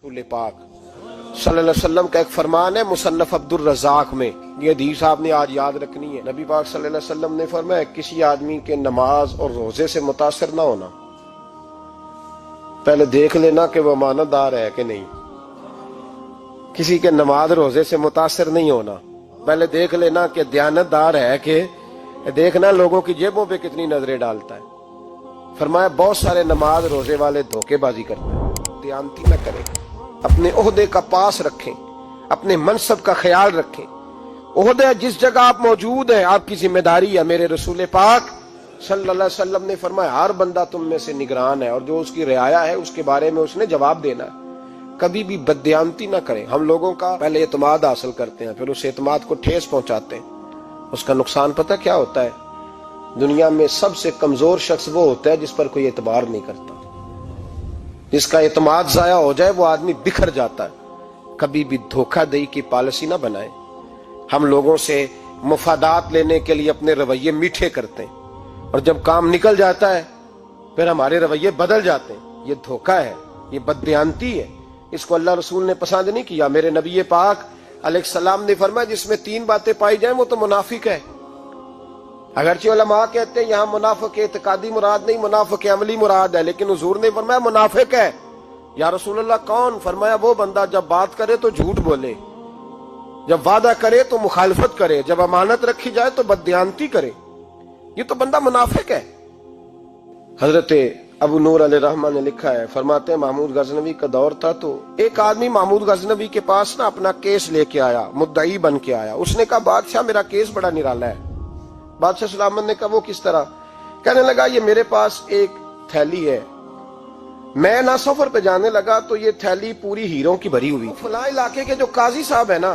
रसूल पाक सल्लल्लाहु अलैहि वसल्लम का एक फरमान है मुसन्नफ अब्दुल रज़ाक में, ये हदीस आपने आज याद रखनी है। नबी पाक सल्लल्लाहु अलैहि वसल्लम ने फरमाया किसी आदमी के नमाज और रोजे से मुतासर ना होना, पहले देख लेना कि वो अमानतदार है कि नहीं। किसी के नमाज रोजे से मुतासर नहीं होना, पहले देख लेना कि दयानतदार है कि, देखना लोगों की जेबों पे कितनी नजरें डालता है। फरमाया बहुत सारे नमाज रोजे वाले धोखेबाजी करते हैं, दयानती न करें, अपने ओहदे का पास रखें, अपने मनसब का ख्याल रखें। ओहदे जिस जगह आप मौजूद हैं आपकी जिम्मेदारी है। मेरे रसूल पाक सल्लल्लाहु अलैहि वसल्लम ने फरमाया हर बंदा तुम में से निगरान है और जो उसकी रियाया है उसके बारे में उसने जवाब देना है। कभी भी बददयानती ना करें। हम लोगों का पहले एतमाद हासिल करते हैं, फिर उस एतमाद को ठेस पहुंचाते हैं। उसका नुकसान पता क्या होता है? दुनिया में सबसे कमजोर शख्स वो होता है जिस पर कोई एतबार नहीं करता। जिसका एतमाद जाया हो जाए वो आदमी बिखर जाता है। कभी भी धोखाधड़ी की पॉलिसी ना बनाए। हम लोगों से मुफादात लेने के लिए अपने रवैये मीठे करते हैं और जब काम निकल जाता है फिर हमारे रवैये बदल जाते हैं। ये धोखा है, ये बददयानती है। इसको अल्लाह रसूल ने पसंद नहीं किया। मेरे नबी पाक अलैहिस्सलाम ने फरमाया जिसमें तीन बातें पाई जाए वो तो मुनाफिक है। अगरचे उलमा कहते हैं यहाँ मुनाफिक इत्कादी मुराद नहीं, मुनाफिक अमली मुराद है, लेकिन हुजूर ने फरमाया मुनाफिक है। या रसूलल्लाह कौन? फरमाया वो बंदा जब बात करे तो झूठ बोले, जब वादा करे तो मुखालफत करे, जब अमानत रखी जाए तो बददयानती करे। ये तो बंदा मुनाफिक है। हजरत अबू नूर अलैहिर्रहमान ने लिखा है, फरमाते हैं महमूद गजनवी का दौर था तो एक आदमी महमूद गजनवी के पास ना अपना केस लेके आया, मुद्दई बन के आया। उसने कहा बादशाह मेरा केस बड़ा निराला है। बादशाह सलामत ने कहा वो किस तरह? कहने लगा ये मेरे पास एक थैली है, मैं ना सफर पे जाने लगा तो ये थैली पूरी हीरों की भरी हुई। फलां इलाके के जो काजी साहब है ना,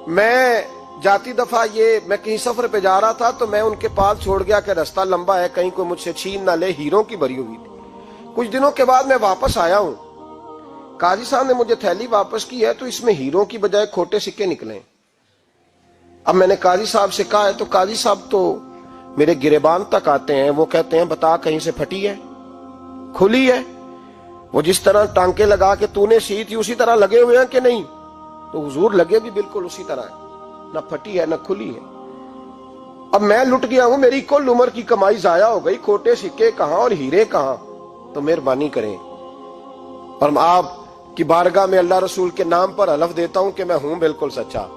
मैं जाती दफा मैं कहीं सफर पे जा रहा था तो मैं उनके पास छोड़ गया कि रास्ता लंबा है, कहीं कोई मुझसे छीन ना ले, हीरों की भरी हुई थी। कुछ दिनों के बाद मैं वापस आया हूं, काजी साहब ने मुझे थैली वापस की है तो इसमें हीरों की बजाय खोटे सिक्के निकले। अब मैंने काजी साहब से कहा है तो काजी साहब तो मेरे गिरेबान तक आते हैं, वो कहते हैं बता कहीं से फटी है, खुली है? वो जिस तरह टांके लगा के तूने सी थी उसी तरह लगे हुए हैं कि नहीं? तो हुजूर लगे भी बिल्कुल उसी तरह है, ना फटी है ना खुली है। अब मैं लुट गया हूं, मेरी कुल उम्र की कमाई जाया हो गई, खोटे सिक्के कहां और हीरे कहां? तो मेहरबानी करें और आप की बारगाह में अल्लाह रसूल के नाम पर हलफ देता हूं कि मैं हूं बिल्कुल सच्चा।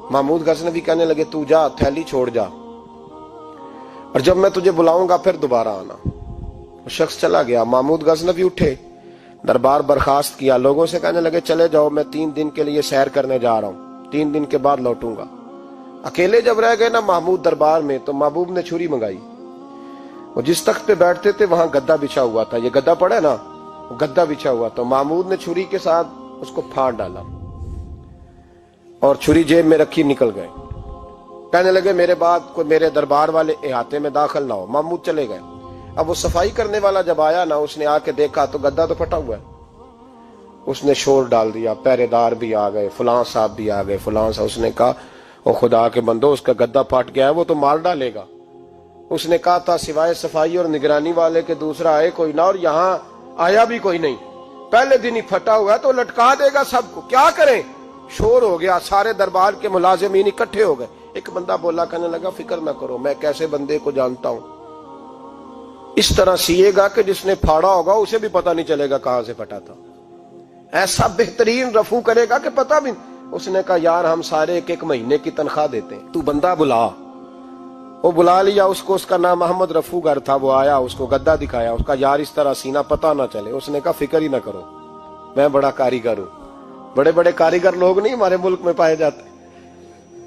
महमूद गजनवी कहने लगे तू जा, थैली छोड़ जा और जब मैं तुझे बुलाऊंगा फिर दोबारा आना। वो शख्स चला गया। महमूद गजनवी उठे, दरबार बर्खास्त किया, लोगों से कहने लगे चले जाओ, मैं 3 दिन के लिए सैर करने जा रहा हूं, 3 दिन के बाद लौटूंगा। अकेले जब रह गए ना महमूद दरबार में तो महबूब ने छुरी मंगाई। वो जिस तख्त पे बैठते थे वहां गद्दा बिछा हुआ था, ये गद्दा पड़ा है ना, वो गद्दा बिछा हुआ। तो महमूद ने छुरी के साथ उसको फाड़ डाला और छुरी जेब में रखी, निकल गए। कहने लगे मेरे बाद कोई मेरे दरबार वाले इहाते में दाखिल ना हो। महमूद चले गए। अब वो सफाई करने वाला जब आया ना, उसने आके देखा तो गद्दा तो फटा हुआ है। उसने शोर डाल दिया, पहरेदार भी आ गए, फलां साहब भी आ गए, फलां साहब। उसने कहा ओ खुदा के बंदो उसका गद्दा फट गया है, वो तो मार डालेगा। उसने कहा था सिवाय सफाई और निगरानी वाले के दूसरा आए कोई ना, और यहाँ आया भी कोई नहीं। पहले दिन ही फटा हुआ है तो लटका देगा सबको, क्या करें? शोर हो गया, सारे दरबार के मुलाजिमीन इकट्ठे हो गए। एक बंदा बोला, कहने लगा फिक्र ना करो, मैं कैसे बंदे को जानता हूं, इस तरह सिएगा कि जिसने फाड़ा होगा उसे भी पता नहीं चलेगा कहां से फटा था। ऐसा बेहतरीन रफू करेगा कि पता भी। उसने कहा यार हम सारे 1-1 महीने की तनख्वाह देते हैं, तू बंदा बुला। वो बुला लिया उसको, उसका नाम मोहम्मद रफूगर था। वो आया, उसको गद्दा दिखाया, उसका यार इस तरह सीना पता ना चले। उसने कहा फिक्र ही ना करो, मैं बड़ा कारीगर हूं। बड़े बड़े कारीगर लोग नहीं हमारे मुल्क में पाए जाते,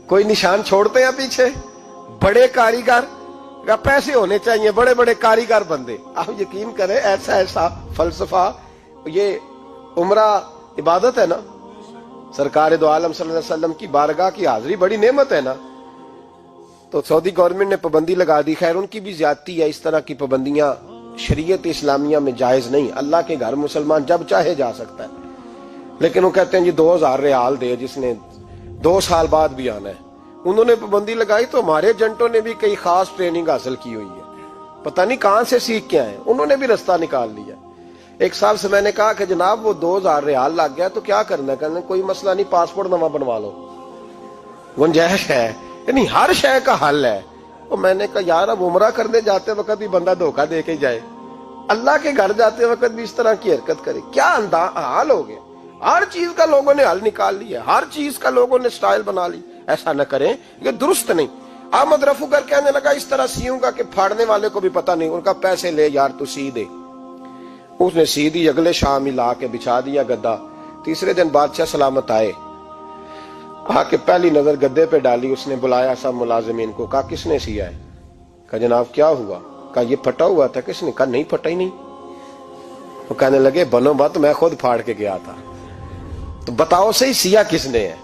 कोई निशान छोड़ते हैं पीछे? बड़े कारीगर का पैसे होने चाहिए, बड़े बड़े कारीगर बंदे। आप यकीन करें ऐसा ऐसा फलसफा, ये उम्रा इबादत है ना, सरकार दो आलम सल्लल्लाहु अलैहि वसल्लम की बारगाह की हाजिरी बड़ी नेमत है ना। तो सऊदी गवर्नमेंट ने पाबंदी लगा दी, खैर उनकी भी ज्यादती है। इस तरह की पाबंदियां शरीयत इस्लामिया में जायज नहीं। अल्लाह के घर मुसलमान जब चाहे जा सकता है, लेकिन वो कहते हैं जी 2000 रियाल दे जिसने 2 साल बाद भी आना है। उन्होंने पाबंदी लगाई तो हमारे एजेंटों ने भी कई खास ट्रेनिंग हासिल की हुई है, पता नहीं कहां से सीख के आए, उन्होंने भी रास्ता निकाल लिया। ایک صاحب سے میں نے کہا کہ جناب وہ 2000 ریال لگ گیا تو کیا کرنا ہے؟ کہنے کوئی مسئلہ نہیں، پاسپورٹ نواں بنوا لو، گنجائش ہے، یعنی ہر شے کا حل ہے۔ تو میں نے کہا یار اب عمرہ کرنے جاتے وقت بھی بندہ دھوکہ دے کے جائے، اللہ کے گھر جاتے وقت بھی اس طرح کی حرکت کرے، کیا حال ہو گیا؟ ہر چیز کا لوگوں نے حل نکال لیا، ہر چیز کا لوگوں نے سٹائل بنا لی۔ ایسا نہ کریں، یہ درست نہیں۔ احمد رفو گر کہنے لگا اس طرح سیوں گا کہ پھاڑنے والے کو بھی پتہ نہیں۔ ان کا پیسے لے یار تو سی دے۔ اس نے سی دی، اگلے شام ہی لا کے بچھا دیا گدا۔ تیسرے دن بادشاہ سلامت آئے، آ کے پہلی نظر گدے پہ ڈالی، اس نے بلایا سب ملازمین کو، کہا کس نے سیا ہے؟ کہا جناب کیا ہوا؟ کہا یہ پھٹا ہوا تھا۔ کس نے؟ کہا نہیں پھٹا ہی نہیں۔ وہ کہنے لگے بنو بات، میں خود پھاڑ کے گیا تھا، تو بتاؤ صحیح سیا کس نے ہے؟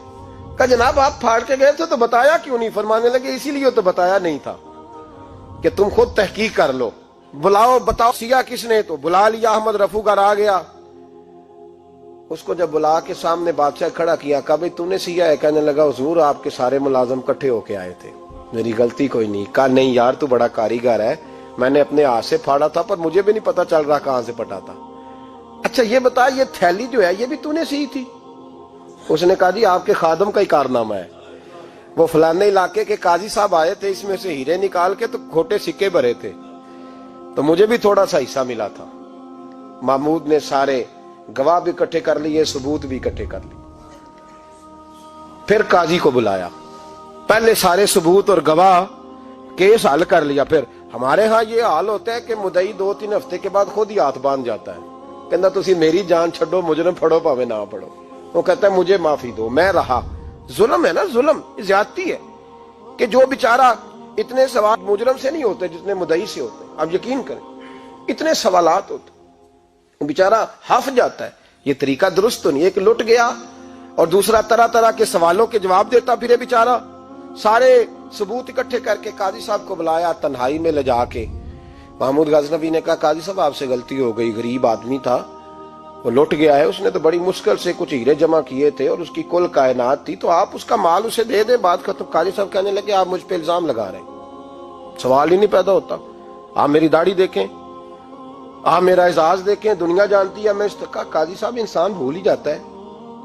کہا جناب آپ پھاڑ کے گئے تھے تو بتایا کیوں نہیں؟ فرمانے لگے اسی لیے تو بتایا نہیں تھا کہ تم خود تحقیق کر لو، بلاؤ بتاؤ سیا کس نے۔ تو بلا لیا، احمد رفو گر آ گیا۔ اس کو جب بلا کے سامنے بادشاہ کھڑا کیا، کہا بھئی تو نے سیا ہے؟ کہنے لگا حضور آپ کے سارے ملازم کٹھے ہو کے آئے تھے، میری غلطی کوئی نہیں۔ کہا نہیں یار تو بڑا کاریگر ہے، میں نے اپنے ہاتھ سے پھاڑا تھا پر مجھے بھی نہیں پتا چل رہا کہاں سے پھٹا تھا۔ اچھا یہ بتا یہ تھیلی جو ہے یہ بھی تو نے سی تھی؟ اس نے کہا جی آپ کے خادم کا ہی کارنامہ ہے، وہ فلانے علاقے کے قاضی صاحب آئے تھے، اس میں سے ہیرے نکال کے تو کھوٹے سکے بھرے تھے، تو مجھے بھی تھوڑا سا حصہ ملا تھا۔ محمود نے سارے گواہ بھی اکٹھے کر لیے، ثبوت بھی اکٹھے کر لیے۔ پھر قاضی کو بلایا، پہلے سارے ثبوت اور گواہ کیس حل کر لیا۔ پھر ہمارے ہاں یہ حال ہوتا ہے کہ مدعی 2-3 ہفتے کے بعد خود ہی ہاتھ باندھ جاتا ہے، کہنا تسی میری جان چھڈو، مجرم پھڑو پاوے نہ پڑھو۔ وہ کہتا ہے مجھے معافی دو، میں رہا۔ ظلم ہے نا، ظلم زیادتی ہے کہ جو بیچارہ اتنے سوال مجرم سے نہیں ہوتے جتنے مدعی سے ہوتے، اب یقین کریں اتنے سوالات ہوتے، بیچارہ ہف جاتا ہے۔ یہ طریقہ درست تو نہیں، ایک لٹ گیا اور دوسرا طرح طرح کے سوالوں کے جواب دیتا پھرے بیچارہ۔ سارے ثبوت اکٹھے کر کے قاضی صاحب کو بلایا، تنہائی میں لے جا کے محمود غزنوی نے کہا قاضی صاحب آپ سے غلطی ہو گئی، غریب آدمی تھا، وہ لٹ گیا ہے، اس نے تو بڑی مشکل سے کچھ ہیرے جمع کیے تھے اور اس کی کل کائنات تھی، تو آپ اس کا مال اسے دے دیں، بات ختم۔ قاضی صاحب کہنے لگے آپ مجھ پہ الزام لگا رہے ہیں، سوال ہی نہیں پیدا ہوتا، آپ میری داڑھی دیکھیں، آپ میرا اعزاز دیکھیں، دنیا جانتی ہے میں کہا قاضی صاحب انسان بھول ہی جاتا ہے،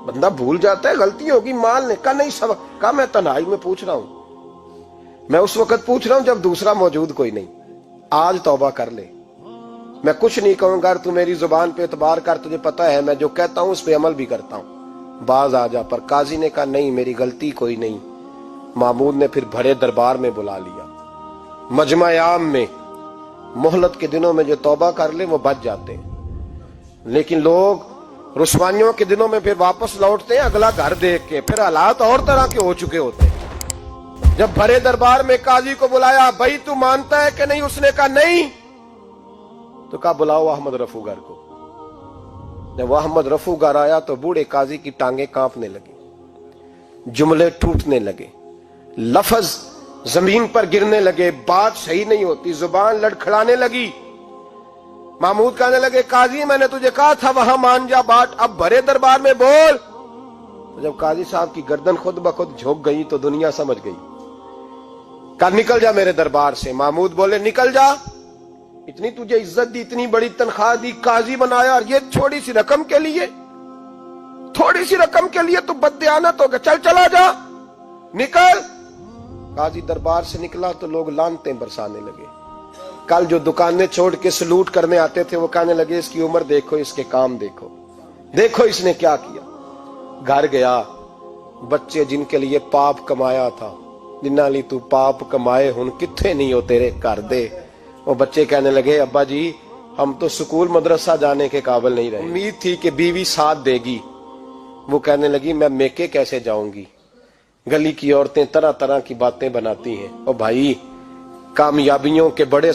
بندہ بھول جاتا ہے، غلطی ہوگی، مال نے کہا نہیں سب، کہا میں تنہائی میں پوچھ رہا ہوں، میں اس وقت پوچھ رہا ہوں جب دوسرا موجود کوئی نہیں، آج توبہ کر لے، میں کچھ نہیں کہوں گا، تو میری زبان پہ اعتبار کر، تجھے پتہ ہے میں جو کہتا ہوں اس پہ عمل بھی کرتا ہوں، باز آ جا۔ پر قاضی نے کہا نہیں میری غلطی کوئی نہیں۔ محمود نے پھر بڑے دربار میں بلا لیا، مجمع عام میں، مہلت کے دنوں میں جو توبہ کر لے وہ بچ جاتے ہیں، لیکن لوگ رسوائیوں کے دنوں میں پھر واپس لوٹتے ہیں اگلا گھر دیکھ کے، پھر حالات اور طرح کے ہو چکے ہوتے ہیں۔ جب بڑے دربار میں قاضی کو بلایا، بھائی تو مانتا ہے کہ نہیں؟ اس نے کہا نہیں۔ تو کہا بلاؤ احمد رفو گر کو۔ جب وہ احمد رفو گر آیا تو بوڑھے قاضی کی ٹانگیں کانپنے لگی، جملے ٹوٹنے لگے، لفظ زمین پر گرنے لگے، بات صحیح نہیں ہوتی، زبان لڑکھڑانے لگی۔ محمود کہنے لگے قاضی میں نے تجھے کہا تھا وہاں مان جا بات، اب بڑے دربار میں بول۔ تو جب قاضی صاحب کی گردن خود بخود جھک گئی تو دنیا سمجھ گئی، کہا نکل جا میرے دربار سے۔ محمود بولے نکل جا، اتنی تجھے عزت دی، اتنی بڑی تنخواہ دی، قاضی بنایا، اور یہ چھوٹی سی رقم کے لیے، تھوڑی سی رقم کے لیے تو بددیانت ہو گیا، چل چلا جا، نکل۔ قاضی دربار سے نکلا تو لوگ لعنتیں برسانے لگے۔ کل جو دکانیں چھوڑ کے سلوٹ کرنے آتے تھے وہ کہنے لگے اس کی عمر دیکھو، اس کے کام دیکھو، دیکھو اس نے کیا کیا۔ گھر گیا، بچے جن کے لیے پاپ کمایا تھا، جنہاں لی تو پاپ کمائے ہن کتھے نہیں ہو تیرے گھر دے، وہ بچے کہنے لگے ابا جی ہم تو سکول مدرسہ جانے کے قابل نہیں رہے، امید تھی کہ بیوی ساتھ دے گی۔ وہ کہنے لگی میں میکے کیسے جاؤں گی، گلی کی عورتیں طرح طرح کی باتیں بناتی ہیں۔ اور بھائی کامیابیوں کے بڑے